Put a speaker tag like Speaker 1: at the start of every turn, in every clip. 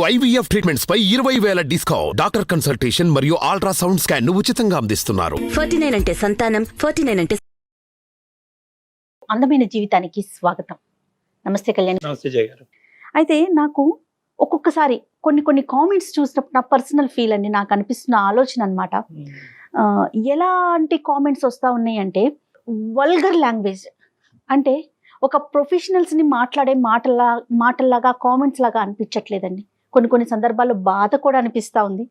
Speaker 1: IVF treatments పై 20,000 discount. Doctor consultation మరియు ultrasound scan ను ఉచితంగా అందిస్తున్నారు.
Speaker 2: 49 అంటే సంతానం, 49 అంటే
Speaker 3: అందమైన జీవితానికి స్వాగతం. నమస్తే కళ్యాణ్.
Speaker 4: నమస్తే జయ గారు.
Speaker 3: అయితే నాకు ఒక్కొక్కసారి కొన్ని కామెంట్స్ చూసినప్పుడు నా పర్సనల్ ఫీల్ అండి, నాకు అనిపిస్తున్న ఆలోచన అనమాట. ఎలాంటి కామెంట్స్ వస్తూ ఉన్నాయి అంటే వల్గర్ లాంగ్వేజ్, అంటే ఒక ప్రొఫెషనల్స్ని మాట్లాడే మాటల్లాగా కామెంట్స్ లాగా అనిపించట్లేదండి. కొన్ని సందర్భాల్లో బాధ కూడా అనిపిస్తూ ఉంది.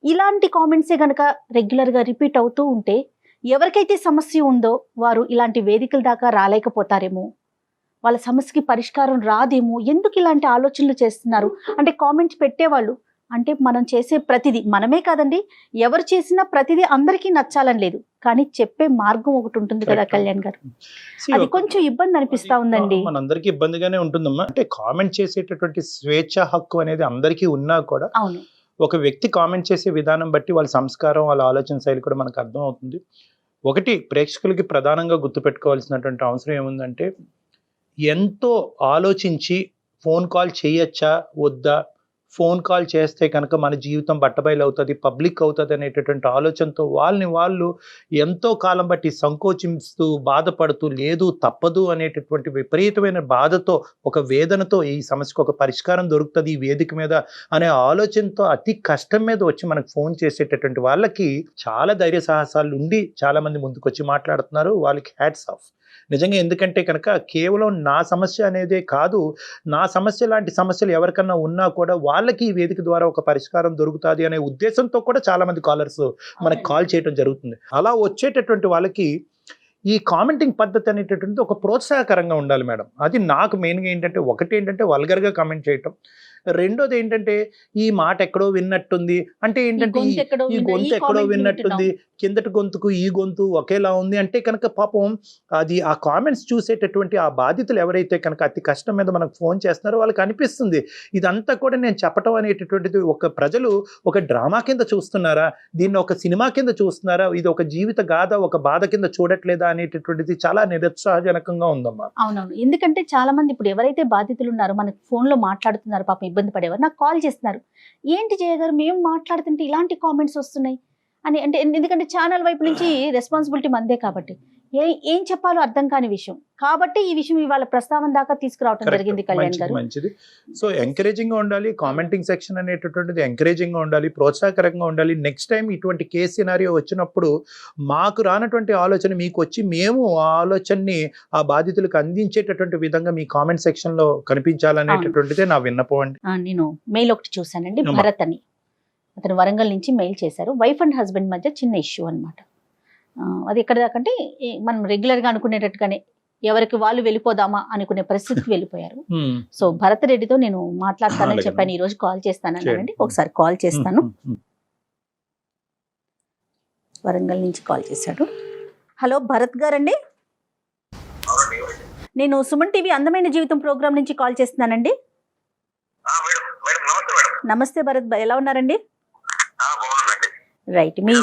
Speaker 3: ఇలాంటి కామెంట్సే కనుక రెగ్యులర్గా రిపీట్ అవుతూ ఉంటే ఎవరికైతే సమస్య ఉందో వారు ఇలాంటి వేదికల దాకా రాలేకపోతారేమో, వాళ్ళ సమస్యకి పరిష్కారం రాదేమో. ఎందుకు ఇలాంటి ఆలోచనలు చేస్తున్నారు అంటే కామెంట్స్ పెట్టేవాళ్ళు అంటే మనం చేసే ప్రతిదీ, మనమే కాదండి ఎవరు చేసినా ప్రతిదీ అందరికీ నచ్చాలని లేదు, కానీ చెప్పే మార్గం ఒకటి ఉంటుంది కదా కళ్యాణ్ గారు. అది కొంచెం ఇబ్బంది అనిపిస్తా ఉందండి.
Speaker 4: మనందరికీ ఇబ్బందిగానే ఉంటుందమ్మా. అంటే కామెంట్ చేసేటటువంటి స్వేచ్ఛ హక్కు అనేది అందరికీ ఉన్నా కూడా
Speaker 3: అవును,
Speaker 4: ఒక వ్యక్తి కామెంట్ చేసే విధానం బట్టి వాళ్ళ సంస్కారం, వాళ్ళ ఆలోచన శైలి కూడా మనకు అర్థం అవుతుంది. ఒకటి ప్రేక్షకులకి ప్రధానంగా గుర్తుపెట్టుకోవాల్సినటువంటి అవసరం ఏముందంటే, ఎంతో ఆలోచించి ఫోన్ కాల్ చేయొచ్చా వద్దా, ఫోన్ కాల్ చేస్తే కనుక మన జీవితం బట్టబయలు అవుతుంది, పబ్లిక్ అవుతుంది అనేటటువంటి ఆలోచనతో వాళ్ళు ఎంతో కాలం బట్టి సంకోచిస్తూ బాధపడుతూ లేదు తప్పదు అనేటటువంటి విపరీతమైన బాధతో, ఒక వేదనతో ఈ సమస్యకు ఒక పరిష్కారం దొరుకుతుంది ఈ వేదిక మీద అనే ఆలోచనతో అతి కష్టం మీద వచ్చి మనకు ఫోన్ చేసేటటువంటి వాళ్ళకి చాలా ధైర్య సాహసాలు ఉండి చాలా మంది ముందుకు వచ్చి మాట్లాడుతున్నారు. వాళ్ళకి హ్యాట్స్ ఆఫ్ నిజంగా. ఎందుకంటే కనుక కేవలం నా సమస్య అనేదే కాదు, నా సమస్య లాంటి సమస్యలు ఎవరికన్నా ఉన్నా కూడా వాళ్ళకి ఈ వేదిక ద్వారా ఒక పరిష్కారం దొరుకుతుంది అనే ఉద్దేశంతో కూడా చాలా మంది కాలర్స్ మనకి కాల్ చేయడం జరుగుతుంది. అలా వచ్చేటటువంటి వాళ్ళకి ఈ కామెంటింగ్ పద్ధతి అనేటటువంటిది ఒక ప్రోత్సాహకరంగా ఉండాలి మేడం. అది నాకు మెయిన్గా ఏంటంటే, ఒకటి ఏంటంటే వల్గర్గా కామెంట్ చేయటం, రెండోది ఏంటంటే ఈ మాట ఎక్కడో విన్నట్టుంది, అంటే ఏంటంటే ఈ గొంతు ఎక్కడో విన్నట్టుంది, కిందటి గొంతుకు ఈ గొంతు ఒకేలా ఉంది అంటే కనుక పాపం అది ఆ కామెంట్స్ చూసేటటువంటి ఆ బాధితులు ఎవరైతే కనుక అతి కష్టం మీద మనకు ఫోన్ చేస్తున్నారో వాళ్ళకి అనిపిస్తుంది ఇదంతా కూడా నేను చెప్పటం అనేటటువంటిది ఒక ప్రజలు ఒక డ్రామా కింద చూస్తున్నారా, దీన్ని ఒక సినిమా కింద చూస్తున్నారా, ఇది ఒక జీవిత గాథ, ఒక బాధ కింద చూడట్లేదా అనేటటువంటిది చాలా నిరుత్సాహజనకంగా ఉందమ్మా.
Speaker 3: అవునవును, ఎందుకంటే చాలా మంది ఇప్పుడు ఎవరైతే బాధితులు ఉన్నారో మనకు ఫోన్లో మాట్లాడుతున్నారు, పాపం ఇబ్బంది పడేవారు నాకు కాల్ చేస్తున్నారు, ఏంటి జయ గారు మేము మాట్లాడుతుంటే ఇలాంటి కామెంట్స్ వస్తున్నాయి అని. అంటే ఎందుకంటే ఛానల్ వైపు నుంచి రెస్పాన్సిబిలిటీ మందే కాబట్టి ఏం చెప్పాలో అర్థం కాని విషయం కాబట్టి ఈ విషయం ఇవాళ ప్రస్తావన దాకా తీసుకురావడం జరిగింది కళ్యాణ్ గారు.
Speaker 4: మంచిది. సో ఎంకరేజింగ్ గా ఉండాలి, కామెంటింగ్ సెక్షన్ అనేటటువంటిది ఎంకరేజింగ్ గా ఉండాలి, ప్రోత్సాహకరంగా ఉండాలి. నెక్స్ట్ టైం ఇటువంటి కేస్ సినారియో వచ్చినప్పుడు మాకు రానటువంటి ఆలోచన మీకు వచ్చి మేము ఆ ఆలోచనని ఆ బాధితులకు అందించేటటువంటి విధంగా మీ కామెంట్ సెక్షన్ లో కనిపించాలనేటటువంటిదే నా విన్నపం అండి.
Speaker 3: నేను మెయిల్ ఒకటి చూసానండి, భరత్ అని, అతను వరంగల్ నుంచి మెయిల్ చేశారు. వైఫ్ అండ్ హస్బెండ్ మధ్య చిన్న ఇష్యూ అనమాట. అది ఎక్కడ దాకంటే మనం రెగ్యులర్గా అనుకునేటట్టుగానే ఎవరికి వాళ్ళు వెళ్ళిపోదామా అనుకునే పరిస్థితికి వెళ్ళిపోయారు. సో భరత్ రెడ్డితో నేను మాట్లాడతానని చెప్పాను, ఈ రోజు కాల్ చేస్తానండి. ఒకసారి కాల్ చేస్తాను. వరంగల్ నుంచి కాల్ చేశాడు. హలో భరత్ గారండి, నేను సుమన్ టీవీ అందమైన జీవితం ప్రోగ్రామ్ నుంచి కాల్ చేస్తున్నానండి. నమస్తే భరత్, ఎలా ఉన్నారండి? రైట్, మీ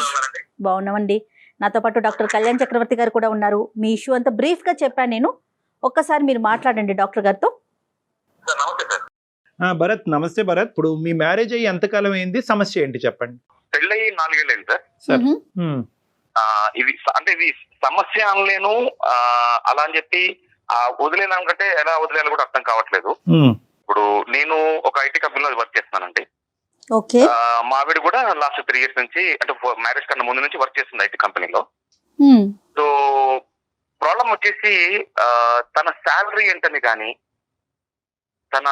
Speaker 3: బాగున్నామండి. నాతో పాటు డాక్టర్ కళ్యాణ్ చక్రవర్తి గారు కూడా ఉన్నారు. మీ ఇష్యూ అంతా బ్రీఫ్ గా చెప్పాను నేను, ఒక్కసారి మీరు మాట్లాడండి డాక్టర్ గారితో.
Speaker 4: భరత్, నమస్తే భరత్. ఇప్పుడు మీ మ్యారేజ్ అయ్యి ఎంతకాలం అయింది, సమస్య ఏంటి చెప్పండి.
Speaker 5: పెళ్ళయి 4 ఏళ్ళు అయింది సార్. ఇది అంటే ఇది సమస్య అనలేను, అలా అని చెప్పి వదిలేదానికంటే ఎలా వదిలేయాలో కూడా అర్థం కావట్లేదు. ఇప్పుడు నేను ఒక ఐటీ కంపెనీలో వర్క్ చేస్తున్నానండి. మా ఆవిడ కూడా లాస్ట్ 3 years నుంచి, అంటే మ్యారేజ్ కన్నా ముందు నుంచి వర్క్ చేస్తుంది ఐటీ కంపెనీలో. సో ప్రాబ్లం వచ్చేసి తన శాలరీ ఏంటని కానీ, తన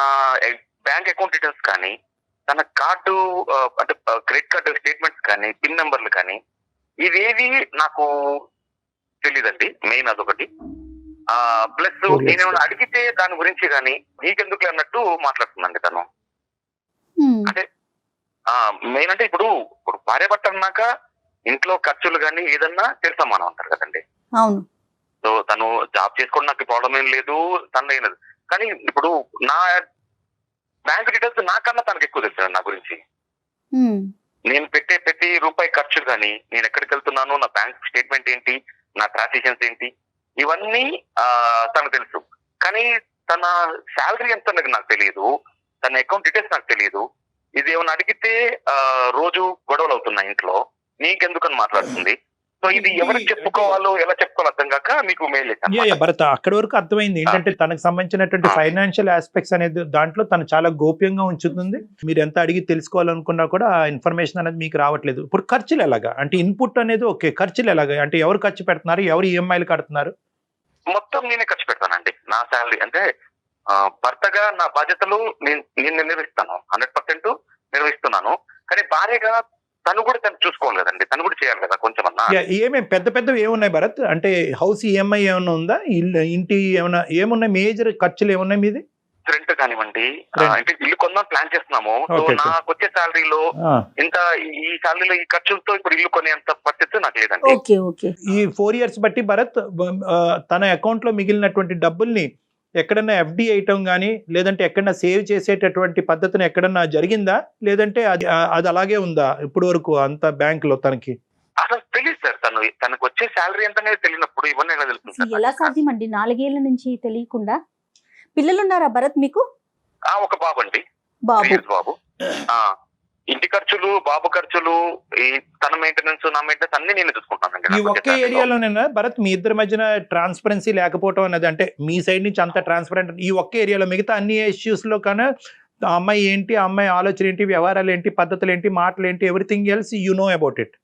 Speaker 5: బ్యాంక్ అకౌంట్ డీటెయిల్స్ కానీ, తన కార్డు అంటే క్రెడిట్ కార్డు స్టేట్మెంట్స్ కానీ, పిన్ నెంబర్లు కానీ, ఇవేవి నాకు తెలీదండి. మెయిన్ అదొకటి. ప్లస్ నేనేమైనా అడిగితే దాని గురించి కానీ నీకెందుకు అన్నట్టు మాట్లాడుతుందండి తను. అంటే మెయిన్ అంటే ఇప్పుడు భార్య భర్త అన్నాక ఇంట్లో ఖర్చులు కానీ ఏదన్నా తెలుసమ్మా అంటారు కదండి.
Speaker 3: అవును.
Speaker 5: సో తను జాబ్ చేసుకోవడం నాకు ప్రాబ్లం ఏం లేదు, తను అయినది. కానీ ఇప్పుడు నా బ్యాంక్ డీటెయిల్స్ నాకన్నా తనకు ఎక్కువ తెలుసు నా గురించి. నేను పెట్టే ప్రతి రూపాయి ఖర్చు కానీ, నేను ఎక్కడికి వెళ్తున్నాను, నా బ్యాంక్ స్టేట్మెంట్ ఏంటి, నా ట్రాన్సాక్షన్స్ ఏంటి, ఇవన్నీ తనకు తెలుసు. కానీ తన శాలరీ ఎంత నాకు తెలియదు, తన అకౌంట్ డీటెయిల్స్ నాకు తెలియదు. ఇది ఏమైనా అడిగితే రోజు గొడవలు అవుతున్నాయి ఇంట్లో, నీకెందుకని మాట్లాడుతుంది. సో ఇది ఎవరికి చెప్పుకోవాలో ఎలా చెప్పుకోవాలో అర్థం కాక మీకు మెయిల్ చేశాను.
Speaker 4: భరత్ అక్కడి వరకు అర్థమైంది ఏంటంటే తనకు సంబంధించినటువంటి ఫైనాన్షియల్ ఆస్పెక్ట్స్ అనేది దాంట్లో తను చాలా గోప్యంగా ఉంచుతుంది. మీరు ఎంత అడిగి తెలుసుకోవాలనుకున్నా కూడా ఆ ఇన్ఫర్మేషన్ అనేది మీకు రావట్లేదు. ఇప్పుడు ఖర్చులు ఎలాగా అంటే ఇన్పుట్ అనేది ఓకే, ఖర్చులు ఎలాగా అంటే ఎవరు ఖర్చు పెడుతున్నారు, ఎవరు ఈఎంఐలు కడుతున్నారు?
Speaker 5: మొత్తం నేనే ఖర్చు పెడతానండి. నా శాలరీ అంటే భర్తగా నా బాధ్యతలు నేను నిర్వహిస్తాను, 100% నిర్వహిస్తున్నాను. కానీ భార్యగా తను కూడా తను చూసుకోవాలి కదండి, తను కూడా చేయాలి కదా కొంచెమన్నా.
Speaker 4: ఏమేమి పెద్ద పెద్దవి ఏమున్నాయి భరత్? అంటే హౌస్ ఈఎంఐ ఏమైనా ఉందా, ఇంటి ఏమున్నాయి మేజర్ ఖర్చులు ఏమున్నాయి మీది?
Speaker 5: రెంట్ కానివ్వండి, అంటే ఇల్లు కొందాం ప్లాన్ చేస్తున్నాము. సో నాకు వచ్చే శాలరీలో ఇంత, ఈ శాలరీలో ఈ ఖర్చులతో ఇప్పుడు ఇల్లు కొనేంత పరిస్థితి నాకు లేదండి.
Speaker 4: ఈ 4 years బట్టి భరత్ తన అకౌంట్ లో మిగిలినటువంటి డబ్బుల్ని ఎక్కడన్నా ఎఫ్డి వేయటం కానీ లేదంటే ఎక్కడన్నా సేవ్ చేసేటటువంటి పద్ధతిని ఎక్కడన్నా జరిగిందా, లేదంటే అది అలాగే ఉందా ఇప్పుడు వరకు అంత బ్యాంక్ లో తనకి?
Speaker 5: అసలు తెలియదు సార్, తనకు వచ్చే శాలరీ ఎంత తెలియనప్పుడు ఇవన్నీ ఎలా తెలుస్తుంది?
Speaker 3: ఎలా సాధ్యం అండి 4 ఏళ్ల నుంచి తెలియకుండా? పిల్లలు ఉన్నారా భరత్ మీకు?
Speaker 5: ఒక బాబు అండి,
Speaker 3: బాబు.
Speaker 5: బాబు. ఇంటి ఖర్చులు, బాబు ఖర్చులు, ఈ తన మెయింటెనెన్స్, నా మెయింటెనెన్స్ అన్ని నేను చూసుకుంటాను.
Speaker 4: ఈ ఒకే ఏరియాలోనేనా భరత్ మీ ఇద్దరి మధ్యన ట్రాన్స్పరెన్సీ లేకపోవడం అనేది? అంటే మీ సైడ్ నుంచి అంత ట్రాన్స్పరెంట్ ఈ ఒకే ఏరియాలో, మిగతా అన్ని ఇష్యూస్ లో కన్నా ఆ అమ్మాయి ఏంటి, ఆ అమ్మాయి ఆలోచన ఏంటి, వ్యవహారాలు ఏంటి, పద్ధతులు ఏంటి, మాటలు ఏంటి, everything else you know about it?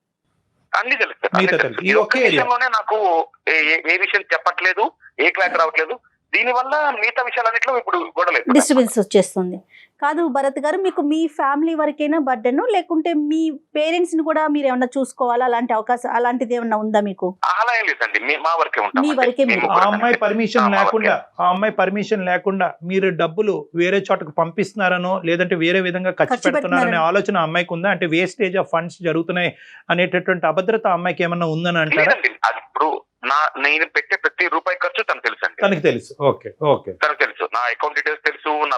Speaker 5: అన్ని తెలుసు. ఈ ఒక్క విషయంలోనే నాకు ఏ విషయం చెప్పట్లేదు, ఏ క్లాక్ రావట్లేదు. దీనివల్ల మిగతా విషయాలన్నింటిలో ఇప్పుడు గొడవలేదు,
Speaker 3: డిస్టర్బెన్స్ వచ్చేస్తుంది. కాదు భరత్ గారు, మీకు మీ ఫ్యామిలీ వరకైనా బర్డెన్, లేకుంటే మీ పేరెంట్స్ ని కూడా మీరు ఏమన్నా చూసుకోవాలా, అలాంటి అవకాశం అలాంటిది ఏమన్నా ఉందా మీకు?
Speaker 5: అలా ఏం లేదండి, మా వరకే ఉంటాం.
Speaker 3: మీ వరకే మీరు.
Speaker 4: ఆ అమ్మాయి పర్మిషన్ లేకుండా మీరు డబ్బులు వేరే చోటకు పంపిస్తున్నారనో లేదంటే వేరే విధంగా ఖర్చు పెడుతున్నారనే ఆలోచన అమ్మాయికి ఉందా? అంటే వేస్టేజ్ ఆఫ్ ఫండ్స్ జరుగుతున్నాయి అనేటటువంటి అభద్రత అమ్మాయికి ఏమన్నా ఉందని అంటారా?
Speaker 5: ఇప్పుడు నేను పెట్టే ప్రతి రూపాయి ఖర్చు తనకు తెలుసు అండి.
Speaker 4: తనకు తెలుసు. ఓకే.
Speaker 5: తనకు తెలుసు, నా అకౌంట్ డీటెయిల్స్ తెలుసు, నా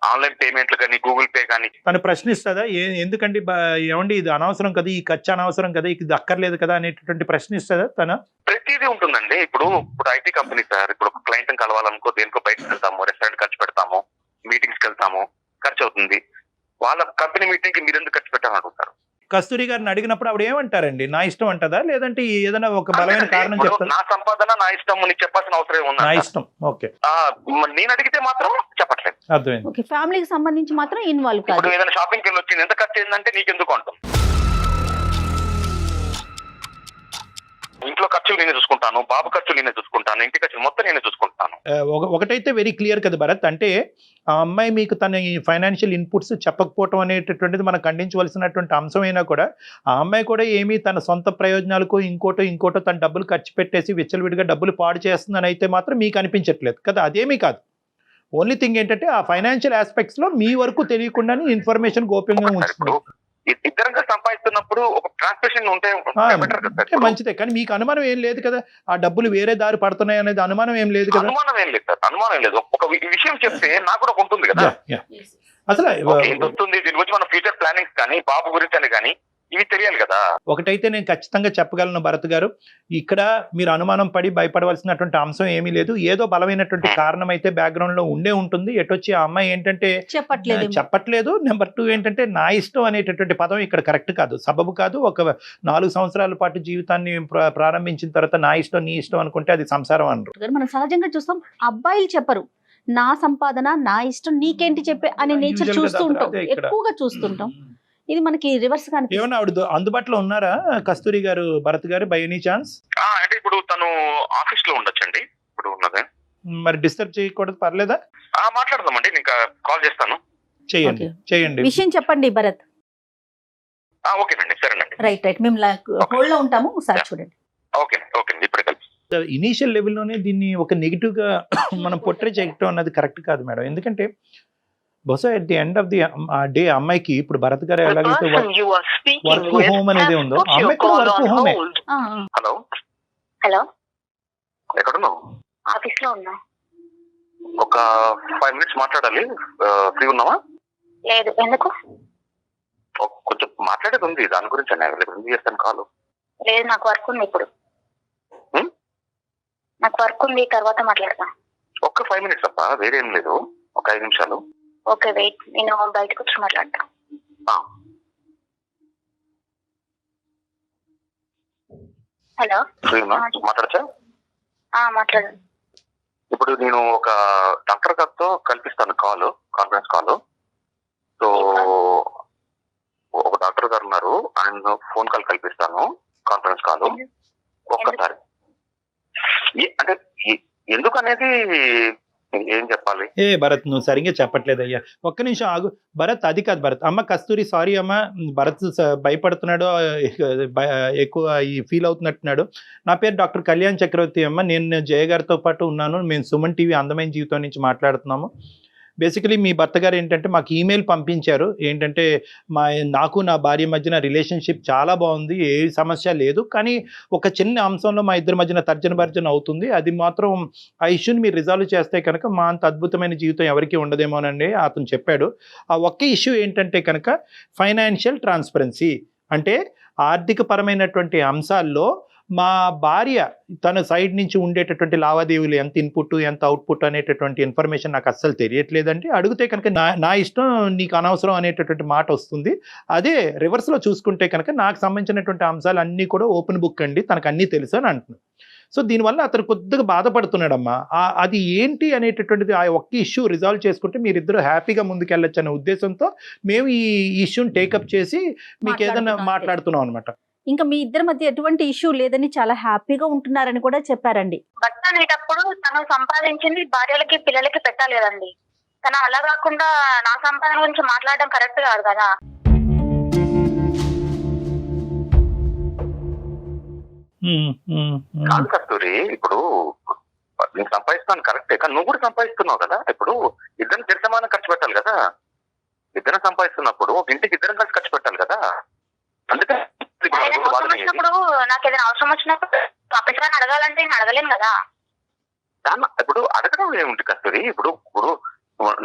Speaker 5: ఆన్లైన్ పేమెంట్లు కానీ, గూగుల్ పే కానీ.
Speaker 4: తను ప్రశ్నిస్తుందా ఎందుకండి ఏమండి ఇది అనవసరం కదా, ఈ ఖర్చు అనవసరం కదా, ఇది అక్కర్లేదు కదా అనేటటువంటి ప్రశ్నిస్తుందా తన?
Speaker 5: ప్రతిదీ ఉంటుందండి. ఇప్పుడు ఐటీ కంపెనీ సార్, ఇప్పుడు ఒక క్లయింట్ కలవాలనుకో దేనికో బయటకు వెళ్తాము, రెస్టారెంట్ ఖర్చు పెడతాము, మీటింగ్స్కి వెళ్తాము, ఖర్చు అవుతుంది. వాళ్ళ కంపెనీ మీటింగ్ కి మీరు ఎందుకు ఖర్చు పెట్టాలని అడుగుతారు.
Speaker 4: కస్తూరి గారిని అడిగినప్పుడు ఆవిడ ఏమంటారండి? నా ఇష్టం అంటదా, లేదంటే ఏదైనా ఒక బలమైన కారణం చెప్తారు?
Speaker 5: నా సంపాదన నా ఇష్టం, నీకు చెప్పాల్సిన అవసరం ఉంది.
Speaker 4: నా ఇష్టం. ఓకే.
Speaker 5: నేను అడిగితే మాత్రం చెప్పట్లేదు.
Speaker 4: అర్థమైంది.
Speaker 3: ఓకే, ఫ్యామిలీకి సంబంధించి మాత్రం ఇన్వాల్వ్ కాదు.
Speaker 5: ఇప్పుడు ఏదైనా షాపింగ్కి వెళ్ళి వచ్చింది, ఎంత ఖర్చు అయిందంటే నీకెందుకు అంటాం. ఇంట్లో ఖర్చులు నేనే చూసుకుంటాను, బాబు ఖర్చులు నేనే చూసుకుంటాను, ఇంటి ఖర్చులు మొత్తం నేనే చూసుకుంటాను.
Speaker 4: ఒకటైతే వెరీ క్లియర్ కదా భరత్, అంటే ఆ అమ్మాయి మీకు తన ఫైనాన్షియల్ ఇన్పుట్స్ చెప్పకపోవటం అనేటటువంటిది మనం ఖండించవలసినటువంటి అంశమైనా కూడా ఆ అమ్మాయి కూడా ఏమీ తన సొంత ప్రయోజనాలకు ఇంకోటో తన డబ్బులు ఖర్చు పెట్టేసి విచ్చలవిడిగా డబ్బులు పాడు చేస్తుందని అయితే మాత్రం మీకు అనిపించట్లేదు కదా? అదేమీ కాదు. ఓన్లీ థింగ్ ఏంటంటే ఆ ఫైనాన్షియల్ ఆస్పెక్ట్స్ లో మీ వరకు తెలియకుండానే ఇన్ఫర్మేషన్ గోప్యంగా ఉంచుతుంది.
Speaker 5: ఇద్దరంగా సంపాదిస్తున్నప్పుడు ఒక ట్రాన్స్మిషన్ ఉంటే
Speaker 4: మంచిదే, కానీ మీకు అనుమానం ఏం లేదు కదా ఆ డబ్బులు వేరే దారి పడుతున్నాయి అనేది? అనుమానం ఏం లేదు కదా?
Speaker 5: అనుమానం ఏం లేదు సార్, అనుమానం లేదు. ఒక విషయం చెప్తే నాకు కూడా ఉంటుంది కదా
Speaker 4: అసలు
Speaker 5: వస్తుంది. దీని గురించి మన ఫ్యూచర్ ప్లానింగ్స్ కానీ, బాబు గురించి అని కానీ ఇవి తెలియాలి కదా.
Speaker 4: ఒకటైతే నేను ఖచ్చితంగా చెప్పగలను భరత్ గారు, ఇక్కడ మీరు అనుమానం పడి భయపడవలసినటువంటి అంశం ఏమీ లేదు. ఏదో బలమైనటువంటి కారణం అయితే బ్యాక్గ్రౌండ్ లో ఉండే ఉంటుంది. ఎటొచ్చి ఆ అమ్మాయి ఏంటంటే చెప్పట్లేదు. నెంబర్ 2 ఏంటంటే నా ఇష్టం అనేటటువంటి పదం ఇక్కడ కరెక్ట్ కాదు, సబబు కాదు. ఒక 4 సంవత్సరాల పాటు జీవితాన్ని ప్రారంభించిన తర్వాత నా ఇష్టం నీ ఇష్టం అనుకుంటే అది సంసారం అనరు.
Speaker 3: మనం సహజంగా చూస్తాం, అబ్బాయిలు చెప్పరు నా సంపాదన నా ఇష్టం నీకేంటి చెప్పే అనే నేచర్ చూస్తుంటాం, ఎక్కువగా చూస్తుంటాం. ఇది మనకి రివర్స్ గా
Speaker 4: ఏమన్నా ఆవిడ అందుబాటులో ఉన్నారా కస్తూరి గారు, భరత్ గారు బై ఎనీ ఛాన్స్?
Speaker 5: అంటే ఇప్పుడు తను ఆఫీస్ లో ఉండొచ్చండి ఇప్పుడు ఉన్నదే.
Speaker 4: మరి డిస్టర్బ్ చేయకూడదు, పర్లేదా?
Speaker 5: మాట్లాడదామండి, ఇంకా కాల్ చేస్తాను.
Speaker 4: చేయండి
Speaker 3: విషయం చెప్పండి భరత్.
Speaker 5: ఓకేనండి, సరేనండి.
Speaker 3: రైట్ మేము హోల్డ్ లో ఉంటాము, ఒకసారి చూడండి.
Speaker 5: ఓకే ఇప్పుడే కలిసి.
Speaker 4: ఇనీషియల్ లెవెల్లోనే దీన్ని ఒక నెగిటివ్ గా మనం పోర్ట్రే చేయటం అన్నది కరెక్ట్ కాదు మేడం. ఎందుకంటే బహుశా at the end of the day అమ్మాయికి ఇప్పుడు భరత్ గారు ఎలాగైతే వర్క్ హోమ్ అనేది ఉందో అమ్మాయికి వర్క్ హోమే.
Speaker 5: హలో ఎక్కడున్నావు?
Speaker 6: ఆఫీస్ లో ఉన్నా.
Speaker 5: ఒక 5 minutes మాట్లాడాలి, ఫ్రీ ఉన్నావా?
Speaker 6: లేదు, ఎందుకు?
Speaker 5: కొంచెం మాట్లాడేది ఉంది, దాని గురించి నేను చేస్తాను కాల్.
Speaker 6: లేదు, నాకు వర్క్ ఉంది ఇప్పుడు. నాకు వర్క్ ఉంది, తర్వాత మాట్లాడతా.
Speaker 5: ఒక్క 5 minutes అప్ప, వేరేం లేదు, ఒక 5 నిమిషాలు.
Speaker 6: ఓకే వెయిట్, నేను బయటకు వచ్చి మాట్లాడతా. హలో,
Speaker 5: మాట్లాడచ్చా?
Speaker 6: మాట్లాడండి.
Speaker 5: ఇప్పుడు నేను ఒక డాక్టర్ గారితో కల్పిస్తాను కాన్ఫరెన్స్ కాల్. సో ఒక డాక్టర్ గారు ఉన్నారు, ఆయన ఫోన్ కాల్ కల్పిస్తాను, కాన్ఫరెన్స్ కాల్ ఒక్కసారి. అంటే ఎందుకు అనేది ఏం చెప్పాలి?
Speaker 4: భరత్ నువ్వు సరిగ్గా చెప్పట్లేదు అయ్యా, ఒక్క నిమిషం ఆగు భరత్. అది కాదు భరత్. అమ్మ కస్తూరి, సారీ అమ్మ, భరత్ భయపడుతున్నాడు, ఎక్కువ ఈ ఫీల్ అవుతున్నట్టున్నాడు. నా పేరు డాక్టర్ కళ్యాణ్ చక్రవర్తి అమ్మ. నేను జయ గారితో పాటు ఉన్నాను. మేము సుమన్ టీవీ అందమైన జీవితం నుంచి మాట్లాడుతున్నాము. బేసికలీ మీ భర్త గారు ఏంటంటే మాకు ఈమెయిల్ పంపించారు. ఏంటంటే నాకు నా భార్య మధ్యన రిలేషన్షిప్ చాలా బాగుంది, ఏ సమస్య లేదు, కానీ ఒక చిన్న అంశంలో మా ఇద్దరి మధ్యన తర్జన భర్జన అవుతుంది. అది మాత్రం ఆ ఇష్యూని మీరు రిజాల్వ్ చేస్తే కనుక మా అంత అద్భుతమైన జీవితం ఎవరికి ఉండదేమోనండి అతను చెప్పాడు. ఆ ఒక్క ఇష్యూ ఏంటంటే కనుక ఫైనాన్షియల్ ట్రాన్స్పరెన్సీ, అంటే ఆర్థిక పరమైనటువంటి అంశాల్లో మా భార్య తన సైడ్ నుంచి ఉండేటటువంటి లావాదేవీలు, ఎంత ఇన్పుట్ ఎంత అవుట్పుట్ అనేటటువంటి ఇన్ఫర్మేషన్ నాకు అస్సలు తెలియట్లేదండి. అడిగితే కనుక నా ఇష్టం నీకు అనవసరం అనేటటువంటి మాట వస్తుంది. అదే రివర్స్లో చూసుకుంటే కనుక నాకు సంబంధించినటువంటి అంశాలు అన్నీ కూడా ఓపెన్ బుక్ అండి, తనకు అన్నీ తెలుసు అని అంటున్నాను. సో దీనివల్ల అతను కొద్దిగా బాధపడుతున్నాడమ్మా. అది ఏంటి అనేటటువంటిది ఆ ఒక్క ఇష్యూ రిజాల్వ్ చేసుకుంటే మీరిద్దరు హ్యాపీగా ముందుకెళ్ళొచ్చు అనే ఉద్దేశంతో మేము ఈ ఇష్యూని టేకప్ చేసి మీకు ఏదైనా మాట్లాడుతున్నాం అనమాట.
Speaker 3: ఇంకా మీ ఇద్దరి మధ్య ఎటువంటి ఇష్యూ లేదని చాలా హ్యాపీగా ఉంటున్నారని కూడా చెప్పారండి.
Speaker 6: భర్త అనేటప్పుడు తను సంపాదించింది భార్యలకి పిల్లలకి పెట్టాలి కదండి. తను అలా కాకుండా నా సంపాదన గురించి మాట్లాడడం కరెక్ట్ కాదు కదా.
Speaker 5: కాదు కస్తూరి, ఇప్పుడు నేను సంపాదిస్తున్నాను కరెక్టే, కానీ నువ్వు కూడా సంపాదిస్తున్నావు కదా. ఇప్పుడు ఇద్దరు సమానం ఖర్చు పెట్టాలి కదా. ఇద్దరు సంపాదిస్తున్నప్పుడు ఒక ఇంటికి ఇద్దరం కలిసి ఖర్చు పెట్టాలి కదా. అందుకని
Speaker 6: అవసరం వచ్చినప్పుడు, నాకు ఏదైనా అవసరం వచ్చినప్పుడు పంపించడానికి అడగాలంటే నేను అడగలేను కదా.
Speaker 5: ఇప్పుడు అడగడం ఏముంటుంది కస్తూరి? ఇప్పుడు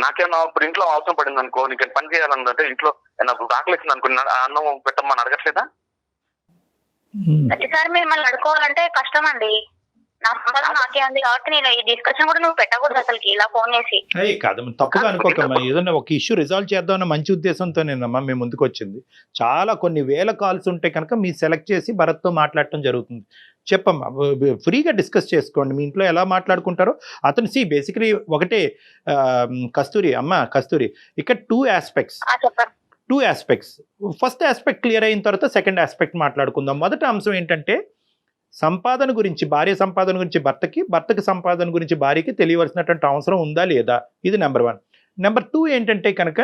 Speaker 5: నాకేమన్నా ఇప్పుడు ఇంట్లో అవసరం పడింది అనుకో, నీకు పని చేయాలంటే ఇంట్లో నాకు ఆకలిస్తుంది అనుకో, అన్నం పెట్టమని అడగట్లేదా?
Speaker 6: ప్రతిసారి మిమ్మల్ని అడుకోవాలంటే కష్టం అండి. నా సంపాదన నాకే ఉంది కాబట్టి నేను ఈ డిస్కషన్ కూడా నువ్వు పెట్టకూడదు అసలుకి ఇలా ఫోన్ చేసి.
Speaker 4: కాదు, తప్పుగా అనుకోకమ్మా. ఏదన్నా ఒక ఇష్యూ రిజాల్వ్ చేద్దామన్న మంచి ఉద్దేశంతోనేనమ్మా మేము ముందుకు వచ్చింది. చాలా కొన్ని వేల కాల్స్ ఉంటే కనుక మీరు సెలెక్ట్ చేసి భరత్తో మాట్లాడటం జరుగుతుంది. చెప్పమ్మా, ఫ్రీగా డిస్కస్ చేసుకోండి, మీ ఇంట్లో ఎలా మాట్లాడుకుంటారో. అతను బేసికలీ ఒకటే కస్తూరి, అమ్మ కస్తూరి, ఇక్కడ two aspects. First aspect clear అయిన తర్వాత సెకండ్ ఆస్పెక్ట్ మాట్లాడుకుందాం. మొదటి అంశం ఏంటంటే సంపాదన గురించి, భార్య సంపాదన గురించి భర్తకి సంపాదన గురించి భార్యకి తెలియవలసినటువంటి అవసరం ఉందా లేదా, ఇది నెంబర్ 1. నెంబర్ 2 ఏంటంటే కనుక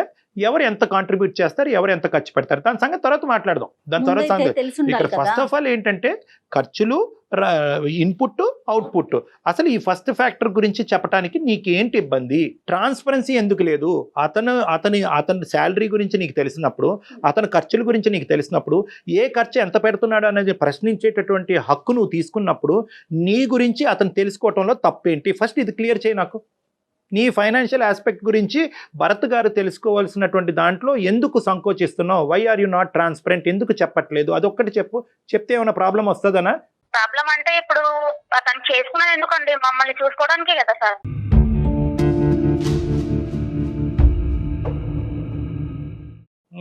Speaker 4: ఎవరు ఎంత కాంట్రిబ్యూట్ చేస్తారు, ఎవరు ఎంత ఖర్చు పెడతారు, దాని సంగతి తర్వాత మాట్లాడదాం. దాని తర్వాత ఇక్కడ ఫస్ట్ ఆఫ్ ఆల్ ఏంటంటే ఖర్చులు, ఇన్పుట్, అవుట్పుట్. అసలు ఈ ఫస్ట్ ఫ్యాక్టర్ గురించి చెప్పడానికి నీకేంటి ఇబ్బంది? ట్రాన్స్పరెన్సీ ఎందుకు లేదు? అతని శాలరీ గురించి నీకు తెలిసినప్పుడు, అతని ఖర్చుల గురించి నీకు తెలిసినప్పుడు, ఏ ఖర్చు ఎంత పెడుతున్నాడు అనేది ప్రశ్నించేటటువంటి హక్కు నువ్వు తీసుకున్నప్పుడు నీ గురించి అతను తెలుసుకోవటంలో తప్పేంటి? ఫస్ట్ ఇది క్లియర్ చేయి నాకు. నీ ఫైనాన్షియల్ ఆస్పెక్ట్ గురించి భరత్ గారు తెలుసుకోవాల్సినటువంటి దాంట్లో ఎందుకు సంకోచిస్తున్నావు? Why are you not transparent? ఎందుకు చెప్పట్లేదు? అదొక్కటి చెప్పు. చెప్తే ఏమైనా ప్రాబ్లం వస్తుందనా?
Speaker 6: ప్రాబ్లం అంటే ఇప్పుడు తను చేసుకున్నది ఎందుకండి? మమ్మల్ని చూసుకోవడానికే కదా సార్.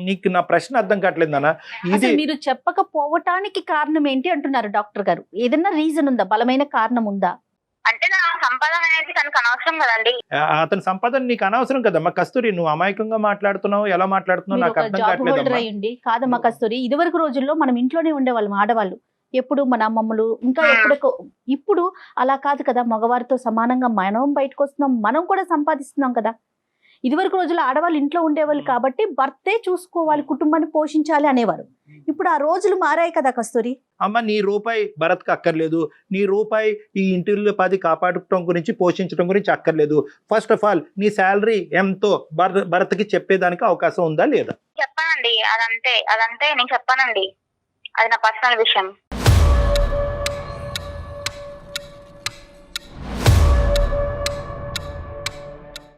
Speaker 4: నీకు నా ప్రశ్న అర్థం కావట్లేదు నాన్న. ఇది
Speaker 3: మీరు చెప్పకపోవటానికి కారణం ఏంటి అంటున్నారు డాక్టర్ గారు. ఏదైనా రీజన్ ఉందా? బలమైన కారణం ఉందా?
Speaker 6: అంటే నా సంపాదన అనేది తనకు అనవసరం కదండి.
Speaker 4: అతని సంపాదన నీకు అనవసరం కదమ్మా కస్తూరి. నువ్వు అమాయకంగా మాట్లాడుతున్నావు, ఎలా మాట్లాడుతున్నావు నాకు అర్థం కావట్లేదు.
Speaker 3: కాదమ్మా కస్తూరి, ఇదివరకు రోజుల్లో మనం ఇంట్లోనే ఉండేవాళ్ళం ఆడవాళ్ళు. ఎప్పుడు మన అమ్మమ్మలు ఇంకా ఇప్పుడు అలా కాదు కదా. మగవారితో సమానంగా మనం బయటకు వస్తున్నాం, మనం కూడా సంపాదిస్తున్నాం కదా. ఇదివరకు రోజుల్లో ఆడవాళ్ళు ఇంట్లో ఉండేవాళ్ళు కాబట్టి భర్తే చూసుకోవాలి, కుటుంబాన్ని పోషించాలి అనేవారు. ఇప్పుడు ఆ రోజులు మారాయి కదా కస్తూరి.
Speaker 4: అమ్మ, నీ రూపాయి భరత్కి అక్కర్లేదు, నీ రూపాయి ఈ ఇంటిలో 10 కాపాడటం గురించి, పోషించడం గురించి అక్కర్లేదు. ఫస్ట్ ఆఫ్ ఆల్ నీ శాలరీ ఎంతో భరత్కి చెప్పేదానికి అవకాశం ఉందా లేదా?
Speaker 6: చెప్పానండి, అదంతే నేను చెప్పానండి. అది నా పర్సనల్ విషయం.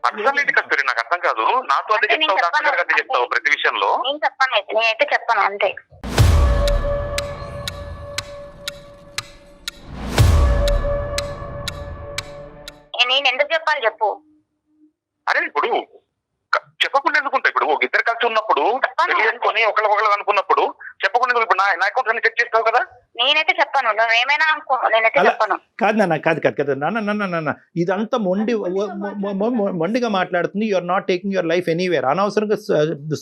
Speaker 5: పర్సనాలిటీ కస్తూరి నాకు అర్థం కాదు. నాతో అదే చెప్తావు, డాక్టర్ గారు అదే చెప్తావు ప్రతి విషయంలో.
Speaker 6: నేనైతే చెప్పాను అంతే. నేను ఎందుకు చెప్పాలి చెప్పు.
Speaker 5: అరే ఇప్పుడు చెప్పకుండా ఎందుకుంటా? ఇప్పుడు ఒక ఇద్దరు కలిసి ఉన్నప్పుడు పెళ్లి చేసుకొని ఒకళ్ళు అనుకున్నప్పుడు చెప్పకుండా ఎందుకు? ఇప్పుడు నా అకౌంట్స్ అన్ని చెక్ చేస్తావు కదా.
Speaker 6: నేనైతే చెప్పాను, నువ్వేమైనా అనుకో, నేనైతే
Speaker 4: అలా
Speaker 6: చెప్పాను.
Speaker 4: కాదు నాన్న, కాదు నాన్న ఇదంతా మొండిగా మాట్లాడుతుంది. You're not taking your life anywhere. అనవసరంగా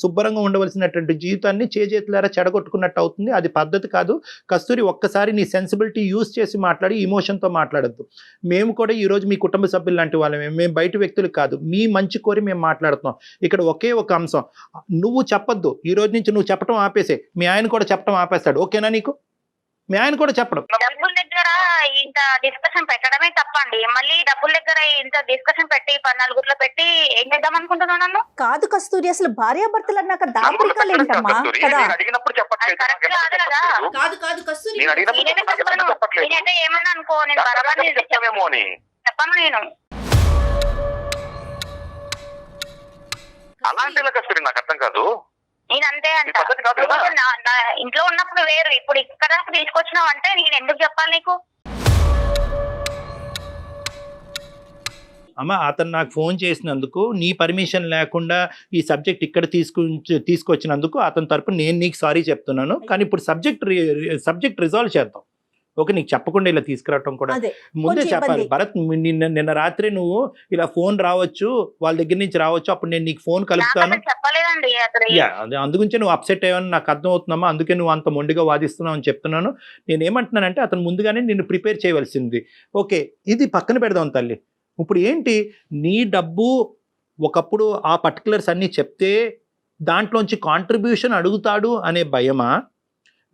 Speaker 4: శుభ్రంగా ఉండవలసినటువంటి జీవితాన్ని చేతులారా చెడగొట్టుకున్నట్టు అవుతుంది. అది పద్ధతి కాదు. కస్తూరి, ఒక్కసారి నీ సెన్సిబిలిటీ యూజ్ చేసి మాట్లాడి, ఇమోషన్తో మాట్లాడద్దు. మేము కూడా ఈరోజు మీ కుటుంబ సభ్యులు లాంటి వాళ్ళమే, మేము బయట వ్యక్తులు కాదు. మీ మంచి కోరి మేము మాట్లాడుతున్నాం. ఇక్కడ ఒకే ఒక అంశం, నువ్వు చెప్పొద్దు. ఈ రోజు నుంచి నువ్వు చెప్పడం ఆపేసే. మీ ఆయన కూడా చెప్పడం ఆపేస్తాడు. ఓకేనా నీకు? మీ ఆయన కూడా చెప్పడం.
Speaker 6: డబ్బుల దగ్గర ఇంత డిస్కషన్ పెట్టడమే తప్పండి. మళ్ళీ డబ్బుల దగ్గర ఇంత డిస్కషన్ పెట్టి 14 పెట్టి ఏం చేద్దాం అనుకుంటున్నావు నన్ను?
Speaker 3: కాదు కస్తూరి, అసలు భార్యాభర్తలు అన్నాక దాపరికాలు ఏంటమ్మా కదా?
Speaker 5: నేను అడిగినప్పుడు చెప్పట్లేదు.
Speaker 6: కరెక్ట్ కాదు కదా.
Speaker 3: కాదు కస్తూరి,
Speaker 5: నేను అడిగినప్పుడు
Speaker 6: నేనైతే చెప్పను.
Speaker 5: చెప్పట్లేదు.
Speaker 6: నేనైతే ఏమన్నా అనుకో, నేను బరాబర్
Speaker 5: చెప్తావేమో అని
Speaker 6: చెప్పను నేను.
Speaker 5: అలాంటి కస్తూరి నాకు అర్థం కాదు.
Speaker 6: నేను అంతే అంట.
Speaker 5: పద్ధతి కాదు కదా.
Speaker 6: నా ఇంట్లో ఉన్నప్పుడు వేరు, ఇప్పుడు ఇక్కడ తీసుకొచ్చినావు అంటే నేను ఎందుకు చెప్పాలి నీకు?
Speaker 4: అమ్మ, అతను నాకు ఫోన్ చేసినందుకు, నీ పర్మిషన్ లేకుండా ఈ సబ్జెక్ట్ ఇక్కడ తీసుకొచ్చినందుకు అతని తరపున నేను నీకు సారీ చెప్తున్నాను. కానీ ఇప్పుడు సబ్జెక్ట్ రిజాల్వ్ చేద్దాం. ఓకే, నీకు చెప్పకుండా ఇలా తీసుకురావటం కూడా ముందే చెప్పాలి. భరత్, నిన్న రాత్రి నువ్వు ఇలా ఫోన్ రావచ్చు, వాళ్ళ దగ్గర నుంచి రావచ్చు, అప్పుడు నేను నీకు ఫోన్ కలుపుతాను.
Speaker 6: చెప్పలేదండి అతను.
Speaker 4: అదే అందుగురించే నువ్వు అప్సెట్ అయ్యావని నాకు అర్థం అవుతున్నామా, అందుకే నువ్వు అంత మొండిగా వాదిస్తున్నావు అని చెప్తున్నాను. నేను ఏమంటున్నానంటే, అతను ముందుగానే నిన్ను ప్రిపేర్ చేయవలసింది. ఓకే, ఇది పక్కన పెడదాం తల్లి. ఇప్పుడు ఏంటి, నీ డబ్బు ఒకప్పుడు ఆ పర్టికులర్స్ అన్నీ చెప్తే దాంట్లోంచి కాంట్రిబ్యూషన్ అడుగుతాడు అనే భయమా,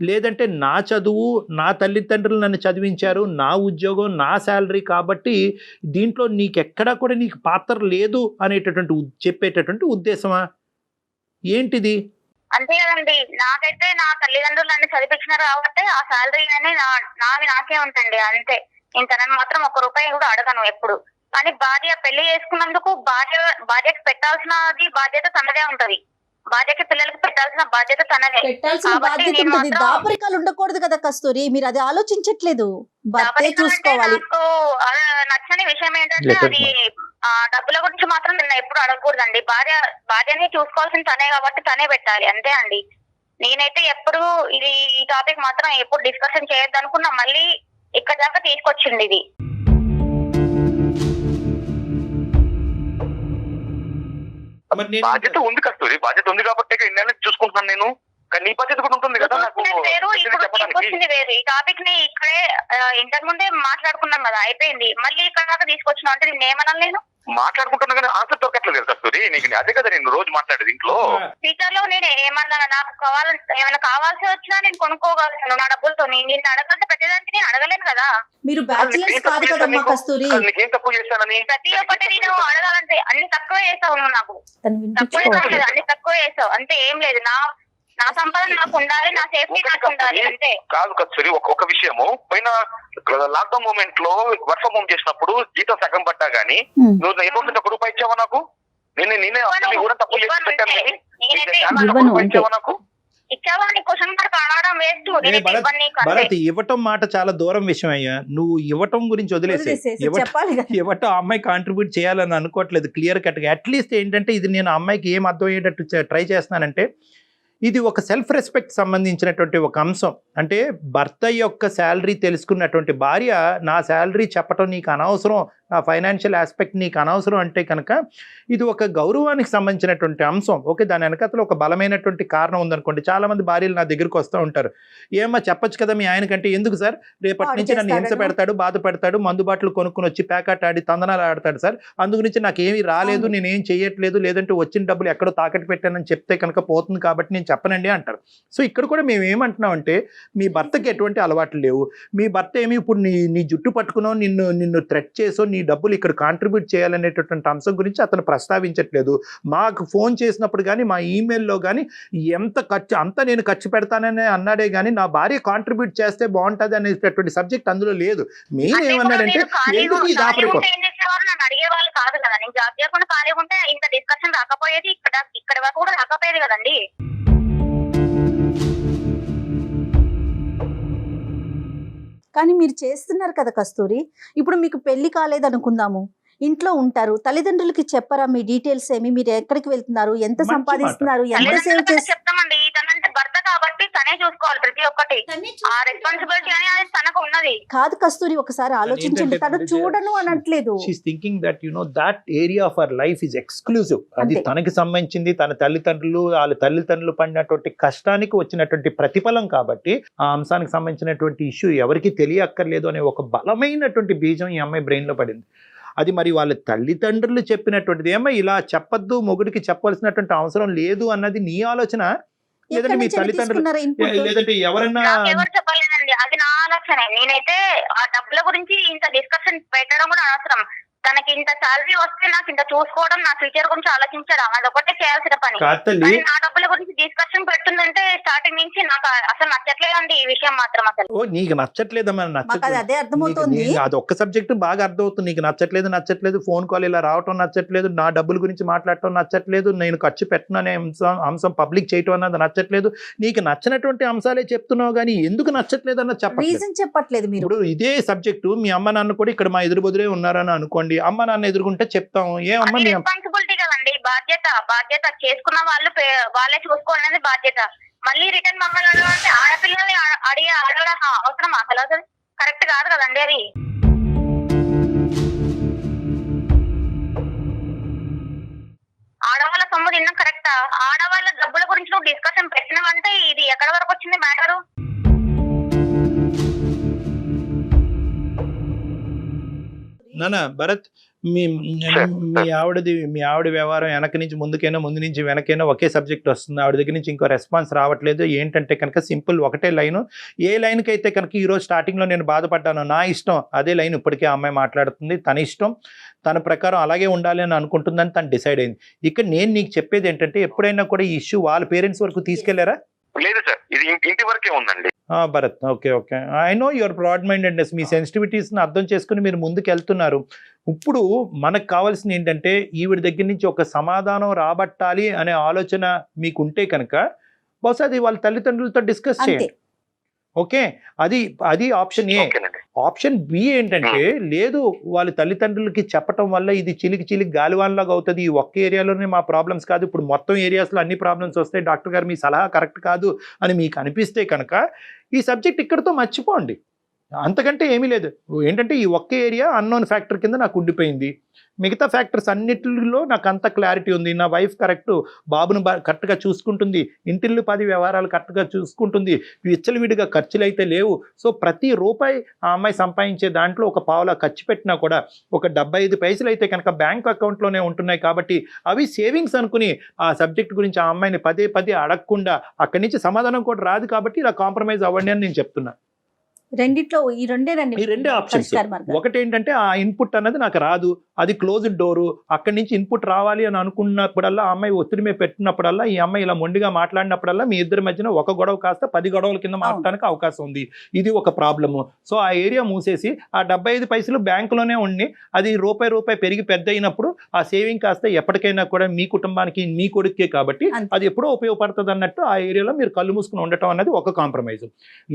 Speaker 4: లేదంటే నా చదువు, నా తల్లిదండ్రులు నన్ను చదివించారు, నా ఉద్యోగం, నా శాలరీ కాబట్టి దీంట్లో నీకెక్కడా కూడా నీకు పాత్ర లేదు అనేటటువంటి చెప్పేటటువంటి ఉద్దేశమా ఏంటిది?
Speaker 6: అంతే కదండి. నాకైతే నా తల్లిదండ్రులు నన్ను చదివించినారు కాబట్టి ఆ శాలరీ అని నాకే ఉంటుంది అంతే. నేను తనని మాత్రం 1 రూపాయి కూడా అడగను ఎప్పుడు. కానీ భార్య పెళ్లి చేసుకున్నందుకు భార్యకి పెట్టాల్సినది బాధ్యత తనదే ఉంటది. భార్యకి పిల్లలకి పెట్టాల్సిన బాధ్యత తనదే.
Speaker 3: పెట్టాల్సిన బాధ్యత ఉంటుంది. దాపరికాలు ఉండకూడదు కదా కస్తూరి, మీరు అది ఆలోచించట్లేదు. భర్తే చూసుకోవాలి.
Speaker 6: నాకు నచ్చని విషయం ఏంటంటే, అది డబ్బుల గురించి మాత్రం నిన్న ఎప్పుడు అడగకూడదండి. భార్యని చూసుకోవాల్సిన తనే కాబట్టి తనే పెట్టాలి, అంతే అండి. నేనైతే ఎప్పుడు ఈ టాపిక్ మాత్రం ఎప్పుడు డిస్కషన్ చేయొద్దు అనుకున్నా, మళ్ళీ ఇక్కడ దాకా తీసుకొచ్చింది ఇది.
Speaker 5: బాధ్యత ఉంది కస్తూరి, బాధ్యత ఉంది కాబట్టి ఇన్ని చూసుకుంటున్నాను నేను. కానీ నీ బాధ్యత కూడా ఉంటుంది కదా.
Speaker 6: వేరు ఇప్పుడు తీసుకొచ్చింది వేరు. ఈ టాపిక్ ని ఇక్కడే ఇంతకు ముందే మాట్లాడుకున్నాం కదా, అయిపోయింది. మళ్ళీ ఇక్కడ దాకా తీసుకొచ్చినావు అంటే నేను ఏమన్నా నేను
Speaker 5: మాట్లాడుకుంటున్నా కానీ ఆన్సర్ దొరకట్లేదు కస్తూరి. నీకు అదే కదా నేను రోజు మాట్లాడేది ఇంట్లో.
Speaker 6: ఫ్యూచర్ లో నేను ఏమన్నా నాకు ఏమైనా కావాల్సి వచ్చినా నేను కొనుక్కోగలను నా డబ్బులతో. నిన్ను అడగంటే పెట్టేదానికి నేను అడగలేను కదా.
Speaker 3: మీరు బ్యాచిలర్స్ కాదు కదమ్మా కస్తూరి.
Speaker 5: నీకేం తక్కువ చేశానని?
Speaker 6: ప్రతి ఒక్కటి నేను అడగాలంటే అన్ని తక్కువ చేసావు నువ్వు. నాకు తక్కువ అన్ని తక్కువ చేసావు అంతే, ఏం లేదు. నా సంపాదన నాకు ఉండాలి, నా సేఫ్టీ నాకు ఉండాలి అంతే.
Speaker 5: కాదు కస్తూరి, ఒక విషయము, పోయిన లాక్డౌన్ మూమెంట్ లో వర్క్ ఫ్రమ్ హోమ్ చేసినప్పుడు జీతం సగం పడ్డా గానీ నువ్వు అకౌంట్ నుంచి 1 రూపాయి ఇచ్చావా నాకు? నేనే కూడా తప్పు చేసి పెట్టాను. ఇచ్చావా నాకు?
Speaker 6: ఇచ్చావా అని క్వశ్చన్ మార్క్ అడగడం వేస్ట్.
Speaker 4: భరత్, ఇవ్వటం మాట చాలా దూరం విషయం అయ్యా. నువ్వు ఇవ్వటం గురించి వదిలేసే. ఇవ్వటం అమ్మాయి కాంట్రిబ్యూట్ చేయాలని అనుకోవట్లేదు క్లియర్ కట్గా. అట్లీస్ట్ ఏంటంటే, ఇది నేను అమ్మాయికి ఏం అర్థం అయ్యేటట్టు ట్రై చేస్తున్నానంటే, ఇది ఒక సెల్ఫ్ రెస్పెక్ట్ సంబంధించినటువంటి ఒక అంశం. అంటే భర్త యొక్క శాలరీ తెలుసుకున్నటువంటి భార్య, నా శాలరీ చెప్పటం నీకు అనవసరం, నా ఫైనాన్షియల్ ఆస్పెక్ట్ నీకు అనవసరం అంటే కనుక ఇది ఒక గౌరవానికి సంబంధించినటువంటి అంశం. ఓకే, దాని వెనకతలో ఒక బలమైనటువంటి కారణం ఉందనుకోండి. చాలామంది భార్యలు నా దగ్గరికి వస్తూ ఉంటారు, ఏమో చెప్పొచ్చు కదా మీ ఆయనకంటే. ఎందుకు సార్, రేపటి నుంచి నన్ను హింస పెడతాడు, బాధ పెడతాడు, మందు బాటలు కొనుక్కొని వచ్చి ప్యాకెట్ ఆడి తందనాలు ఆడతాడు సార్, అందుగురించి నాకేమీ రాలేదు, నేనేం చేయట్లేదు, లేదంటే వచ్చిన డబ్బులు ఎక్కడో తాకట్టు పెట్టానని చెప్తే కనుక పోతుంది కాబట్టి నేను చెప్పనండి అంటారు. సో ఇక్కడ కూడా మేము ఏమంటున్నామంటే, మీ భర్తకి ఎటువంటి అలవాట్లు లేవు. మీ భర్త ఏమి ఇప్పుడు నీ జుట్టు పట్టుకునో, నిన్ను థ్రెట్ చేసో నీ డబ్బులు ఇక్కడ కాంట్రిబ్యూట్ చేయాలనేటటువంటి అంశం గురించి అతను ప్రస్తావించట్లేదు. మాకు ఫోన్ చేసినప్పుడు కానీ, మా ఈమెయిల్లో కానీ అంతా నేను ఖర్చు పెడతానని అన్నాడే కానీ, నా భార్య కాంట్రిబ్యూట్ చేస్తే బాగుంటుంది అనేటటువంటి సబ్జెక్ట్ అందులో లేదు. మెయిన్ ఏమన్నాడంటే, ఎందుకు ఈ దాపరికం
Speaker 6: అడిగేవాళ్ళు కాదు కదా. నేను జాబ్ చేయకుండా ఖాళీ ఉంటే ఇంత డిస్కషన్ రాకపోయేది, ఇక్కడ వరకు కూడా రాకపోయేది కదండి.
Speaker 3: కానీ మీరు చేస్తున్నారు కదా కస్తూరి. ఇప్పుడు మీకు పెళ్లి కాలేదు అనుకుందాము, ఇంట్లో ఉంటారు, తల్లిదండ్రులకి చెప్పరా మీ డీటెయిల్స్ ఏమి, మీరు ఎక్కడికి వెళ్తున్నారు, ఎంత
Speaker 4: మంచి
Speaker 3: సంపాదిస్తున్నారు, ఎంత సేవ్
Speaker 6: తల్లిదండ్రులకైతే
Speaker 3: చేసి
Speaker 6: చెప్తామండి, తనంటే భర్త కాబట్టి తనే చూసుకోవాలి ప్రతి ఒక్కటి. ఆ రెస్పాన్సిబిలిటీ అనేది తనకు ఉన్నది.
Speaker 3: కాదు కస్తూరి, ఒకసారి ఆలోచించండి.
Speaker 4: ఏంటంటే
Speaker 3: తను చూడను అనట్లేదు.
Speaker 4: She's thinking that that area of our life is exclusive. అది
Speaker 3: అంతే.
Speaker 4: తనకి సంబంధించింది, తన తల్లిదండ్రులు వాళ్ళ తల్లిదండ్రులు పడినటువంటి కష్టానికి వచ్చినటువంటి ప్రతిఫలం కాబట్టి ఆ అంశానికి సంబంధించినటువంటి ఇష్యూ ఎవరికి తెలియక్కర్లేదు అనే ఒక బలమైనటువంటి బీజం ఈ అమ్మాయి బ్రెయిన్ లో పడింది. అది మరి వాళ్ళ తల్లిదండ్రులు చెప్పినటువంటిది. ఏమో ఇలా చెప్పొద్దు, మొగుడికి చెప్పవలసినటువంటి అవసరం లేదు అన్నది నీ ఆలోచన, లేదంటే
Speaker 3: ఎక్కడి
Speaker 4: మీ
Speaker 3: నుంచి
Speaker 4: తల్లిదండ్రులు,
Speaker 3: తీసుకున్నారా input?
Speaker 4: లేదంటే ఎవరన్నా
Speaker 6: నాకెవరు చెప్పలేదండి, అది నా ఆలోచన. నేనైతే ఆ డబ్బుల గురించి ఇంత డిస్కషన్ పెట్టడం కూడా అనవసరం. తనకి ఇంత శాలరీ వస్తే నాకు ఇంత చూసుకోవడం, నా ఫ్యూచర్ గురించి ఆలోచించడం అదొకటే చేయాల్సిన పని.
Speaker 4: కాదు తల్లి,
Speaker 6: కానీ నా డబ్బుల గురించి డిస్కషన్ పెడుతుందంటే స్టార్టింగ్ నుంచి నాకు అసలు నచ్చట్లేదండి ఈ విషయం మాత్రం. అసలు
Speaker 4: ఓ నీకు నచ్చట్లేదమ్మా,
Speaker 3: మాకు అది అదే అర్థమవుతోంది.
Speaker 4: అది ఒక్క సబ్జెక్ట్ బాగా అర్థమవుతుంది. నీకు నచ్చట్లేదు, ఫోన్ కాల్ ఇలా రావటం నచ్చట్లేదు, నా డబ్బుల గురించి మాట్లాడటం నచ్చట్లేదు, నేను ఖర్చు పెట్టను అనే అంశం పబ్లిక్ చేయటం అన్నది నచ్చట్లేదు. నీకు నచ్చినటువంటి అంశాలే చెప్తున్నావు కానీ ఎందుకు నచ్చట్లేదు అన్నది చెప్పట్లేదు.
Speaker 3: రీజన్ చెప్పట్లేదు మీరు.
Speaker 4: ఇప్పుడు ఇదే సబ్జెక్టు మీ అమ్మ నాన్న కూడా ఇక్కడ మా ఎదురు బదురే ఉన్నారని అనుకోండి, అమ్మ నాన్న ఎదురుకుంటే చెప్తాం, ఏ అమ్మ
Speaker 6: అది
Speaker 4: నీ
Speaker 6: రెస్పాన్సిబిలిటీ కదండి, బాధ్యత చేసుకున్న వాళ్ళు వాళ్ళే చూసుకోవాలనేది బాధ్యత. మళ్ళీ రిటర్న్ మమ్మల్ని అడగాలంటే ఆడపిల్లల్ని అడగడం అవసరం అసలు అసలు కరెక్ట్ కాదు కదండి అది. ఆడవాళ్ళ సొమ్ము తిన్నాం కరెక్టా? ఆడవాళ్ళ డబ్బుల గురించి నువ్వు డిస్కషన్ పెట్టినవంటే ఇది ఎక్కడ వరకు వచ్చింది మ్యాటరు?
Speaker 4: నానా భరత్, మీ ఆవిడ వ్యవహారం వెనక నుంచి ముందుకైనా, ముందు నుంచి వెనకైనా ఒకే సబ్జెక్ట్ వస్తుంది. ఆవిడ దగ్గర నుంచి ఇంకో రెస్పాన్స్ రావట్లేదు. ఏంటంటే కనుక సింపుల్ ఒకటే లైను. ఏ లైన్కి అయితే కనుక ఈరోజు స్టార్టింగ్లో నేను బాధపడ్డాను, నా ఇష్టం, అదే లైన్ ఇప్పటికే ఆ అమ్మాయి మాట్లాడుతుంది. తన ఇష్టం, తన ప్రకారం అలాగే ఉండాలి అని అనుకుంటుందని తను డిసైడ్ అయింది. ఇక్కడ నేను నీకు చెప్పేది ఏంటంటే, ఎప్పుడైనా కూడా ఈ ఇష్యూ వాళ్ళ పేరెంట్స్ వరకు తీసుకెళ్లారా?
Speaker 5: లేదు సార్, ఇది ఇంటి వరకే ఉందండి.
Speaker 4: Bharat, okay, I know your broad mindedness, మీ సెన్సిటివిటీస్ని అర్థం చేసుకుని మీరు ముందుకు వెళ్తున్నారు. ఇప్పుడు మనకు కావాల్సింది ఏంటంటే, ఈవిడ దగ్గర నుంచి ఒక సమాధానం రాబట్టాలి అనే ఆలోచన మీకు ఉంటే కనుక బహుశా అది వాళ్ళ తల్లిదండ్రులతో డిస్కస్ చేయండి. ఓకే, అది ఆప్షన్ ఏ. ఆప్షన్ బి ఏంటంటే, లేదు వాళ్ళ తల్లిదండ్రులకి చెప్పటం వల్ల ఇది చిలికి గాలివాన్లాగా అవుతుంది, ఈ ఒక్క ఏరియాలోనే మా ప్రాబ్లమ్స్ కాదు, ఇప్పుడు మొత్తం ఏరియాస్లో అన్ని ప్రాబ్లమ్స్ వస్తాయి, డాక్టర్ గారు మీ సలహా కరెక్ట్ కాదు అని మీకు అనిపిస్తే కనుక ఈ సబ్జెక్ట్ ఇక్కడితో మర్చిపోండి. అంతకంటే ఏమీ లేదు. ఏంటంటే ఈ ఒక్క ఏరియా అన్నోన్ ఫ్యాక్టర్ కింద నాకు ఉండిపోయింది, మిగతా ఫ్యాక్టర్స్ అన్నిటిలో నాకు అంత క్లారిటీ ఉంది. నా వైఫ్ కరెక్ట్, బాబును కరెక్ట్గా చూసుకుంటుంది, ఇంటిల్లు 10 వ్యవహారాలు కరెక్ట్గా చూసుకుంటుంది, విచ్చలవిడిగా ఖర్చులు అయితే లేవు. సో ప్రతి రూపాయి ఆ అమ్మాయి సంపాదించే దాంట్లో ఒక పావులా ఖర్చు పెట్టినా కూడా ఒక 75 పైసలు అయితే కనుక బ్యాంక్ అకౌంట్లోనే ఉంటున్నాయి. కాబట్టి అవి సేవింగ్స్ అనుకుని ఆ సబ్జెక్ట్ గురించి ఆ అమ్మాయిని పదే అడగకుండా అక్కడి నుంచి సమాధానం కూడా రాదు. కాబట్టి ఇలా కాంప్రమైజ్ అవ్వండి అని నేను చెప్తున్నా.
Speaker 3: రెండిట్లో ఈ రెండే
Speaker 4: ఆప్షన్స్. ఒకటి ఏంటంటే, ఆ ఇన్పుట్ అన్నది నాకు రాదు, అది క్లోజ్డ్ డోరు, అక్కడి నుంచి ఇన్పుట్ రావాలి అని అనుకున్నప్పుడల్లా, ఆ అమ్మాయి ఒత్తిడి మీద పెట్టినప్పుడల్లా, ఈ అమ్మాయి ఇలా మొండిగా మాట్లాడినప్పుడల్లా మీ ఇద్దరి మధ్యన ఒక గొడవ కాస్త 10 గొడవల కింద మారడానికి అవకాశం ఉంది. ఇది ఒక ప్రాబ్లము. సో ఆ ఏరియా మూసేసి ఆ 75 పైసలు బ్యాంకులోనే ఉండి, అది రూపాయి పెరిగి పెద్ద అయినప్పుడు ఆ సేవింగ్ కాస్త ఎప్పటికైనా కూడా మీ కుటుంబానికి, మీ కొడుకే కాబట్టి అది ఎప్పుడో ఉపయోగపడుతుంది అన్నట్టు ఆ ఏరియాలో మీరు కళ్ళు మూసుకుని ఉండటం అనేది ఒక కాంప్రమైజ్.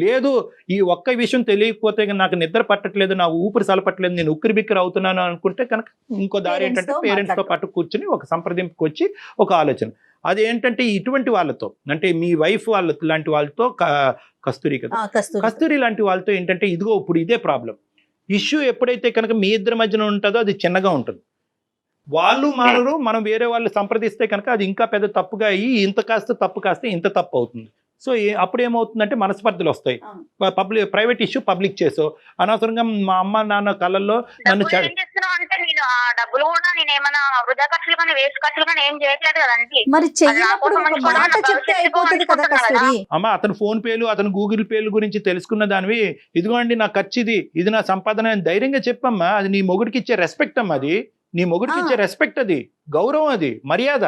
Speaker 4: లేదు, ఈ ఒక్క విషయం తెలియకపోతే నాకు నిద్ర పట్టట్లేదు, నా ఊపిరి సలపట్లేదు, నేను ఉక్కిరి బిక్కిరి అవుతున్నాను అనుకుంటే కనుక ఇంకో దారి ఏంటంటే, పేరెంట్స్తో పాటు కూర్చుని ఒక సంప్రదింపుకి వచ్చి ఒక ఆలోచన. అదేంటంటే ఇటువంటి వాళ్ళతో, అంటే మీ వైఫ్ వాళ్ళ లాంటి వాళ్ళతో, కస్తూరి లాంటి వాళ్ళతో ఏంటంటే, ఇదిగో ఇప్పుడు ఇదే ప్రాబ్లం. ఇష్యూ ఎప్పుడైతే కనుక మీ ఇద్దరి మధ్యన ఉంటుందో అది చిన్నగా ఉంటుంది. వాళ్ళు మారరు, మనం వేరే వాళ్ళు సంప్రదిస్తే కనుక అది ఇంకా పెద్ద తప్పుగా అయ్యి ఇంత కాస్త ఇంత తప్పు అవుతుంది. సో అప్పుడు ఏమవుతుందంటే మనస్పర్ధలు వస్తాయి. ప్రైవేట్ ఇష్యూ పబ్లిక్ చేసో అనవసరంగా మా అమ్మ నాన్న కళ్ళల్లో నన్ను
Speaker 6: డబ్బులు కూడా నేను ఏమైనా వృధా ఖర్చులు కానీ వేస్ట్ ఖర్చులు కానీ ఏం చేయట్లేదు కదండి.
Speaker 3: మరి చెయ్యనప్పుడు ఒక మాట చెప్తే అయిపోతుంది కదా కస్తూరి.
Speaker 4: అమ్మ, అతను ఫోన్ పేలు, అతను గూగుల్ పేలు గురించి తెలుసుకున్న దానివి, ఇదిగోండి నా ఖర్చు ఇది నా సంపాదన అని ధైర్యంగా చెప్పమ్మా. అది నీ మొగుడికి ఇచ్చే రెస్పెక్ట్ అమ్మా, అది నీ మొగుడికి ఇచ్చే రెస్పెక్ట్, అది గౌరవం, అది మర్యాద.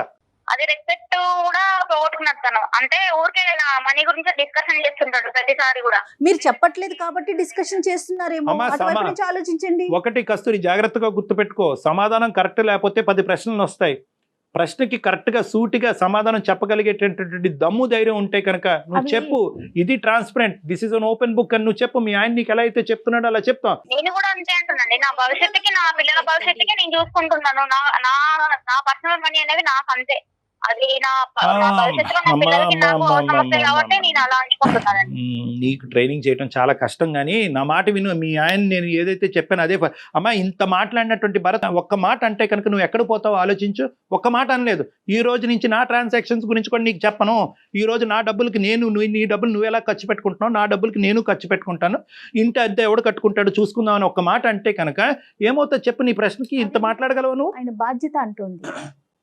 Speaker 6: అది రెస్పెక్ట్ కూడా పోగొట్టుకున్నాను. అంటే ఊరికే నా మనీ గురించి డిస్కషన్ చేస్తుంటాడు ప్రతిసారి కూడా.
Speaker 3: మీరు చెప్పట్లేదు కాబట్టి డిస్కషన్ చేస్తున్నారేమో, అటువైపు నుంచి ఆలోచించండి.
Speaker 4: ఒకటి కస్తూరి, జాగ్రత్తగా గుర్తుపెట్టుకో, సమాధానం కరెక్ట్ లేకపోతే 10 ప్రశ్నలు వస్తాయి. ప్రశ్నకి కరెక్ట్ గా సూటిగా సమాధానం చెప్పగలిగేటటువంటి దమ్ము ధైర్యం ఉంటే కనుక నువ్వు
Speaker 3: అది-
Speaker 4: చెప్పు, ఇది transparent, this is an open book అని నువ్వు చెప్పు. మీ ఆయన నీకు ఎలా అయితే చెప్తున్నాడో అలా చెప్తాం.
Speaker 6: నేను కూడా అంతే అంటున్నాండి. నా భవిష్యత్తుకి, నా పిల్లల భవిష్యత్తుకి నేను చూసుకుంటున్నాను. నా నా నా పర్సనల్ మనీ అనేది నాకు అంతే. అది నా భవిష్యత్తులో నా పిల్లలకి నాకు సమస్య కాబట్టి నేను అలా అంచుకుంటున్నానండి.
Speaker 4: నీకు ట్రైనింగ్ చేయడం చాలా కష్టం, కానీ నా మాట విను. మీ ఆయన నేను ఏదైతే చెప్పాను అదే అమ్మా. ఇంత మాట్లాడినటువంటి భరత్ ఒక్క మాట అంటే కనుక నువ్వు ఎక్కడ పోతావో ఆలోచించు. ఒక్క మాట అనలేదు. ఈ రోజు నుంచి నా ట్రాన్సాక్షన్స్ గురించి కూడా నీకు చెప్పను. ఈ రోజు నా డబ్బులకి నీ డబ్బులు నువ్వు ఎలా ఖర్చు పెట్టుకుంటున్నావు, నా డబ్బులకి నేను ఖర్చు పెట్టుకుంటాను, ఇంటి అద్దె ఎవడు కట్టుకుంటాడు చూసుకుందాం అని ఒక్క మాట అంటే కనుక ఏమవుతుంది చెప్పు. నీ ప్రశ్నకి ఇంత మాట్లాడగలవా నువ్వు?
Speaker 3: ఆయన బాధ్యత అంటుంది.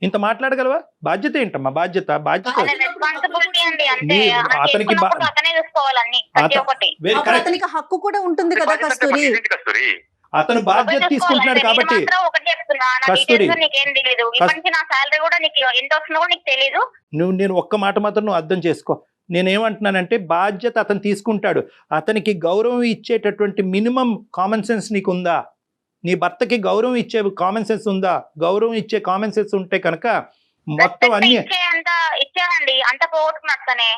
Speaker 4: ఇంత మాట్లాడగలవా? బాధ్యత ఏంటమ్మా? బాధ్యత
Speaker 6: రెస్పాన్సిబిలిటీ అండి అంతే.
Speaker 4: అతనికి
Speaker 6: అతనే చూసుకోవాలన్నీ ప్రతి ఒక్కటి.
Speaker 3: అతనికి హక్కు కూడా ఉంటుంది కదా కస్తూరి.
Speaker 5: కస్తూరి
Speaker 4: అతను బాధ్యత తీసుకుంటున్నాడు కాబట్టి.
Speaker 6: ఒకటి చెప్తున్నా, నా
Speaker 4: కస్తూరి,
Speaker 6: డీటెయిల్స్ నీకేం తెలియదు. ఇప్పటి నా శాలరీ కూడా నీకు ఎంత వస్తుందో కూడా నీకు తెలియదు.
Speaker 4: నేను ఒక్క మాట మాత్రం నువ్వు అర్థం చేసుకో. నేనేమంటున్నానంటే బాధ్యత అతను తీసుకుంటాడు. అతనికి గౌరవం ఇచ్చేటటువంటి మినిమం కామన్ సెన్స్ నీకు ఉందా? నీ భర్తకి గౌరవం ఇచ్చే కామన్ సెన్స్ ఉందా? గౌరవం ఇచ్చే కామన్ సెన్స్ ఉంటే కనుక మొత్తం అన్ని
Speaker 6: ఇచ్చానండి. అంత పోగొట్టుకున్నట్టనే.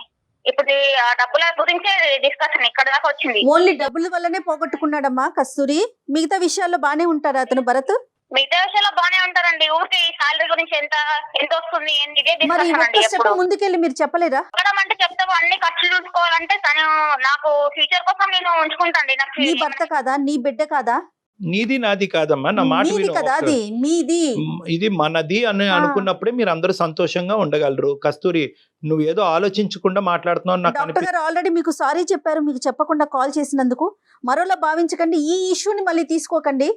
Speaker 6: ఇప్పుడు ఆ డబ్బుల గురించే డిస్కషన్ ఇక్కడ దాకా వచ్చింది.
Speaker 3: ఓన్లీ డబ్బుల వల్లనే పోగొట్టుకున్నాడమ్మా కస్తూరి. మిగతా విషయాల్లో బానే ఉంటారా అతను భరత్?
Speaker 6: మిగతా విషయాల్లో బానే ఉంటారండి. ఊరికి శాలరీ గురించి ఎంత ఎంత వస్తుంది ఇదే
Speaker 3: మరి
Speaker 6: డిస్కషన్ అండి.
Speaker 3: ఒక్క స్టెప్ ముందుకెళ్ళి మీరు చెప్పలేరా?
Speaker 6: చెప్పడం అంటే చెప్తావు, అన్ని ఖర్చులు చూసుకోవాలంటే తను నాకు ఫ్యూచర్ కోసం నేను ఉంచుకుంటాండి.
Speaker 3: నీ భర్త కాదా? నీ బిడ్డ కాదా?
Speaker 4: నీది నాది కాదమ్మా, నా మాట
Speaker 3: మీది
Speaker 4: విను.
Speaker 3: కదా అది, మీది.
Speaker 4: ఇది మనది అని అనుకున్నప్పుడే మీరు అందరూ సంతోషంగా ఉండగలరు. కస్తూరి, నువ్వు ఏదో ఆలోచించకుండా మాట్లాడుతున్నావు నాకు
Speaker 3: డాక్టర్ గారు ఆల్రెడీ మీకు సారీ చెప్పారు, మీకు చెప్పకుండా కాల్ చేసినందుకు. మరోలా భావించకండి, ఈ ఇష్యూని మళ్ళీ తీసుకోకండి.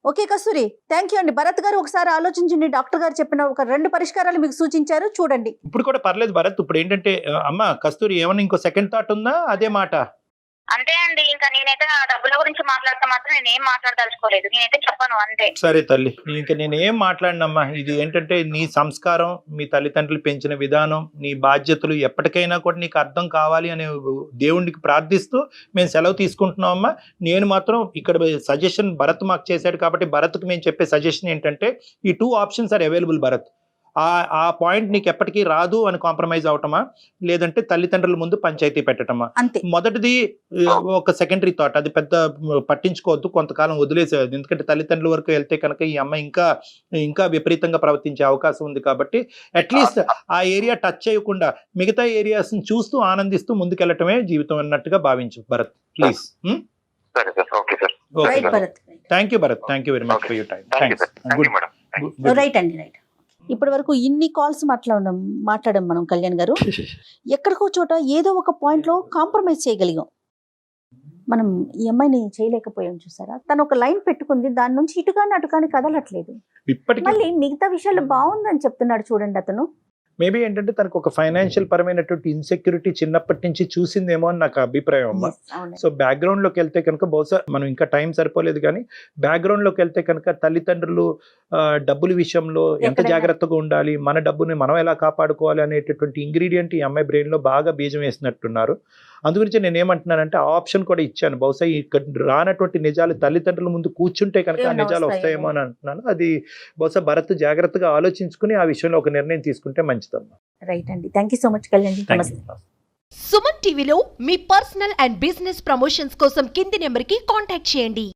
Speaker 3: ఓకే కస్తూరి, థ్యాంక్ యూ అండి. భరత్ గారు ఒకసారి ఆలోచించండి. డాక్టర్ గారు చెప్పిన ఒక 2 పరిష్కారాలు మీకు సూచించారు, చూడండి.
Speaker 4: ఇప్పుడు కూడా పర్లేదు భరత్. ఇప్పుడు ఏంటంటే అమ్మ కస్తూరి, ఏమన్నా ఇంకో సెకండ్ థాట్ ఉందా? అదే మాట
Speaker 6: అంతే అండి. ఇంకా నేనైతే ఆ డబ్బుల గురించి మాట్లాడితే మాత్రం నేనేం మాట్లాడదలుచుకోలేదు. నేనైతే చెప్పను అంతే.
Speaker 4: సరే తల్లి, ఇంకా నేనేం మాట్లాడినమ్మా. ఇది ఏంటంటే నీ సంస్కారం, మీ తల్లిదండ్రులు పెంచిన విధానం, నీ బాధ్యతలు ఎప్పటికైనా కూడా నీకు అర్థం కావాలి అనే దేవుడికి ప్రార్థిస్తూ మేము సెలవు తీసుకుంటున్నామమ్మా. నేను మాత్రం ఇక్కడ సజెషన్ భరత్ మాకు చేశాడు కాబట్టి భరత్కి మేము చెప్పే సజెషన్ ఏంటంటే ఈ 2 ఆప్షన్స్ ఆర్ అవైలబుల్ భరత్. ఆ పాయింట్ నీకు ఎప్పటికీ రాదు అని కాంప్రమైజ్ అవటమా, లేదంటే తల్లిదండ్రుల ముందు పంచాయతీ పెట్టటమా?
Speaker 3: అంతే.
Speaker 4: మొదటిది ఒక సెకండరీ థాట్, అది పెద్ద పట్టించుకోవద్దు, కొంతకాలం వదిలేసేది. ఎందుకంటే తల్లిదండ్రుల వరకు వెళ్తే కనుక ఈ అమ్మాయి ఇంకా విపరీతంగా ప్రవర్తించే అవకాశం ఉంది కాబట్టి అట్లీస్ట్ ఆ ఏరియా టచ్ చేయకుండా మిగతా ఏరియాస్ చూస్తూ ఆనందిస్తూ ముందుకెళ్ళటమే జీవితం అన్నట్టుగా భావించు భరత్, ప్లీజ్.
Speaker 5: సరే sir. Okay sir.
Speaker 3: Right Bharat.
Speaker 4: Thank you Bharat, thank you very much for your time.
Speaker 3: Right అండి, రైట్. ఇప్పటి వరకు ఇన్ని కాల్స్ మాట్లాడడం మనం కళ్యాణ్ గారు. ఎక్కడికో చోట ఏదో ఒక పాయింట్ లో కాంప్రమైజ్ చేయగలిగాం. మనం ఈ అమ్మాయిని చేయలేకపోయాం, చూసారా? తను ఒక లైన్ పెట్టుకుంది, దాని నుంచి ఇటుకాని అటుకాని కదలట్లేదు.
Speaker 4: ఇప్పటికీ
Speaker 3: మళ్ళీ మిగతా విషయాలు బాగుందని చెప్తున్నాడు చూడండి అతను.
Speaker 4: మేబీ ఏంటంటే తనకు ఒక ఫైనాన్షియల్ పరమైనటువంటి ఇన్సెక్యూరిటీ చిన్నప్పటి నుంచి చూసిందేమో అని నాకు అభిప్రాయం అమ్మా.
Speaker 3: Yes, అవునండి.
Speaker 4: సో బ్యాక్గ్రౌండ్ లోకి వెళ్తే కనుక బహుశా మనం ఇంకా టైం సరిపోలేదు, కానీ బ్యాక్గ్రౌండ్ లోకి వెళ్తే కనుక తల్లిదండ్రులు డబ్బుల విషయంలో ఎంత
Speaker 3: ఎక్కడైనా
Speaker 4: జాగ్రత్తగా ఉండాలి, మన డబ్బుని మనం ఎలా కాపాడుకోవాలి అనేటటువంటి ఇంగ్రీడియంట్ ఈ అమ్మాయి బ్రెయిన్ లో బాగా బీజం వేసినట్టున్నారు. అందుగురించి నేను ఏమంటున్నానంటే ఆ ఆప్షన్ కూడా ఇచ్చాను. బహుశా ఇక్కడ రానటువంటి నిజాలు తల్లిదండ్రుల ముందు కూర్చుంటే కనుక ఆ నిజాలు వస్తాయేమో అని అంటున్నాను. అది బహుశా భరత్ జాగ్రత్తగా ఆలోచించుకుని ఆ విషయంలో ఒక నిర్ణయం తీసుకుంటే మంచిదమ్మా.
Speaker 3: రైట్ అండి, thank you so much Kalyan ji.
Speaker 4: Thank
Speaker 3: నమస్తే.
Speaker 4: యూ.
Speaker 7: సుమన్ టీవీలో మీ పర్సనల్ అండ్ బిజినెస్ ప్రమోషన్స్ కోసం కింది నెంబర్కి కాంటాక్ట్ చేయండి.